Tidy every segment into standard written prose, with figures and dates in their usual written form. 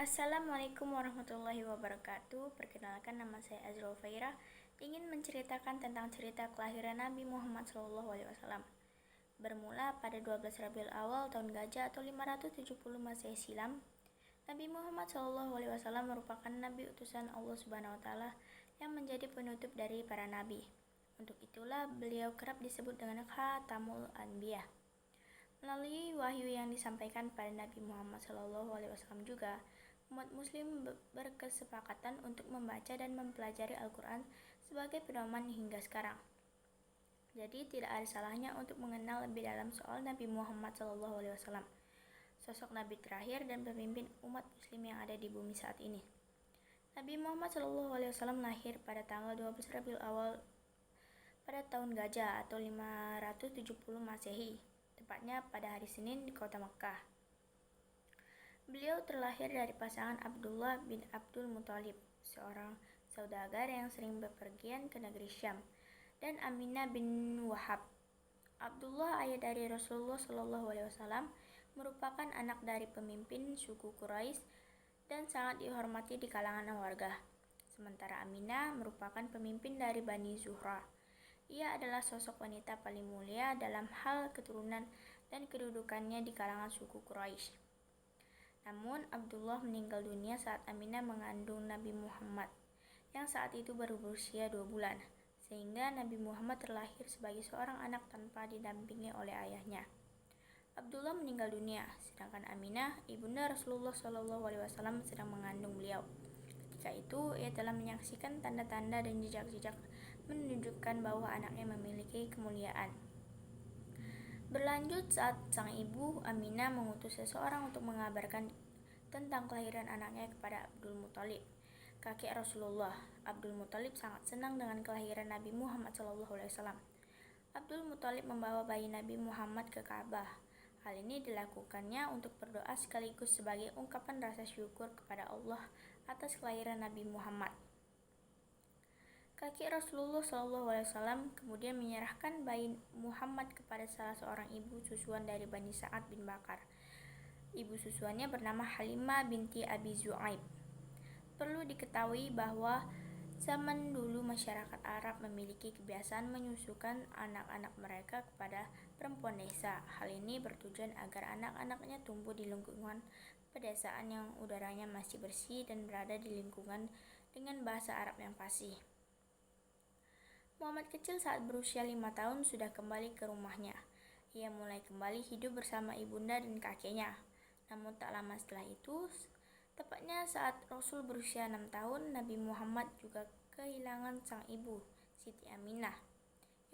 Assalamualaikum warahmatullahi wabarakatuh. Perkenalkan, nama saya Azrul Faira. Ingin menceritakan tentang cerita kelahiran Nabi Muhammad SAW. Bermula pada 12 Rabiul Awal tahun Gajah atau 570 Masehi silam, Nabi Muhammad SAW merupakan nabi utusan Allah Subhanahu wa taala yang menjadi penutup dari para nabi. Untuk itulah beliau kerap disebut dengan Khatamul Anbiya. Melalui wahyu yang disampaikan pada Nabi Muhammad SAW juga, umat muslim berkesepakatan untuk membaca dan mempelajari Al-Quran sebagai pedoman hingga sekarang. Jadi tidak ada salahnya untuk mengenal lebih dalam soal Nabi Muhammad SAW, sosok Nabi terakhir dan pemimpin umat muslim yang ada di bumi saat ini. Nabi Muhammad SAW lahir pada tanggal 12 Rabiul Awal pada tahun Gajah atau 570 Masehi, tepatnya pada hari Senin di kota Makkah. Beliau terlahir dari pasangan Abdullah bin Abdul Muthalib, seorang saudagar yang sering bepergian ke negeri Syam, dan Aminah bin Wahab. Abdullah, ayah dari Rasulullah SAW, merupakan anak dari pemimpin suku Quraisy dan sangat dihormati di kalangan warga. Sementara Aminah merupakan pemimpin dari Bani Zuhra. Ia adalah sosok wanita paling mulia dalam hal keturunan dan kedudukannya di kalangan suku Quraisy. Namun, Abdullah meninggal dunia saat Aminah mengandung Nabi Muhammad, yang saat itu baru berusia 2 bulan, sehingga Nabi Muhammad terlahir sebagai seorang anak tanpa didampingi oleh ayahnya. Abdullah meninggal dunia, sedangkan Aminah, ibunda Rasulullah SAW, sedang mengandung beliau. Ketika itu, ia telah menyaksikan tanda-tanda dan jejak-jejak menunjukkan bahwa anaknya memiliki kemuliaan. Berlanjut, saat sang ibu Aminah mengutus seseorang untuk mengabarkan tentang kelahiran anaknya kepada Abdul Muthalib, kakek Rasulullah. Abdul Muthalib sangat senang dengan kelahiran Nabi Muhammad SAW. Abdul Muthalib membawa bayi Nabi Muhammad ke Ka'bah. Hal ini dilakukannya untuk berdoa sekaligus sebagai ungkapan rasa syukur kepada Allah atas kelahiran Nabi Muhammad. Kakek Rasulullah SAW kemudian menyerahkan bayi Muhammad kepada salah seorang ibu susuan dari Bani Sa'ad bin Bakar. Ibu susuannya bernama Halimah binti Abi Zu'aib. Perlu diketahui bahwa zaman dulu masyarakat Arab memiliki kebiasaan menyusukan anak-anak mereka kepada perempuan desa. Hal ini bertujuan agar anak-anaknya tumbuh di lingkungan pedesaan yang udaranya masih bersih dan berada di lingkungan dengan bahasa Arab yang fasih. Muhammad kecil saat berusia 5 tahun sudah kembali ke rumahnya. Ia mulai kembali hidup bersama ibunda dan kakeknya. Namun tak lama setelah itu, tepatnya saat Rasul berusia 6 tahun, Nabi Muhammad juga kehilangan sang ibu, Siti Aminah,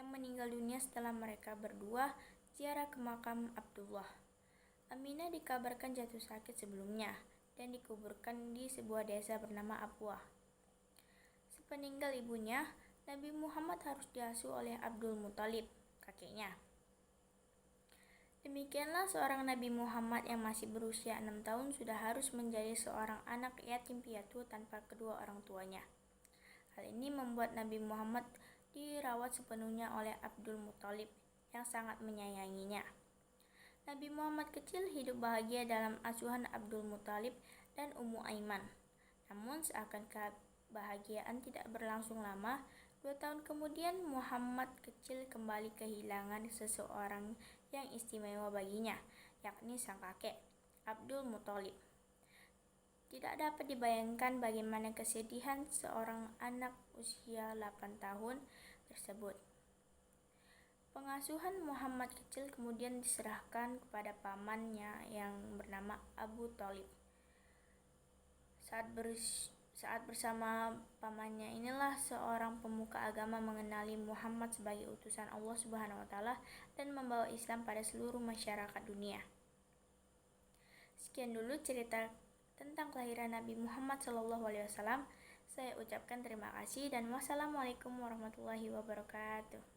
yang meninggal dunia setelah mereka berdua ziarah ke makam Abdullah. Aminah dikabarkan jatuh sakit sebelumnya dan dikuburkan di sebuah desa bernama Abwah. Sepeninggal ibunya, Nabi Muhammad harus diasuh oleh Abdul Muthalib, kakeknya. Demikianlah seorang Nabi Muhammad yang masih berusia 6 tahun sudah harus menjadi seorang anak yatim piatu tanpa kedua orang tuanya. Hal ini membuat Nabi Muhammad dirawat sepenuhnya oleh Abdul Muthalib yang sangat menyayanginya. Nabi Muhammad kecil hidup bahagia dalam asuhan Abdul Muthalib dan Ummu Aiman. Namun seakan kebahagiaan tidak berlangsung lama, 2 tahun kemudian Muhammad kecil kembali kehilangan seseorang yang istimewa baginya, yakni sang kakek, Abdul Muthalib. Tidak dapat dibayangkan bagaimana kesedihan seorang anak usia 8 tahun tersebut. Pengasuhan Muhammad kecil kemudian diserahkan kepada pamannya yang bernama Abu Thalib. Saat bersama pamannya inilah seorang pemuka agama mengenali Muhammad sebagai utusan Allah Subhanahu wa taala dan membawa Islam pada seluruh masyarakat dunia. Sekian dulu cerita tentang kelahiran Nabi Muhammad SAW. Saya ucapkan terima kasih dan wassalamualaikum warahmatullahi wabarakatuh.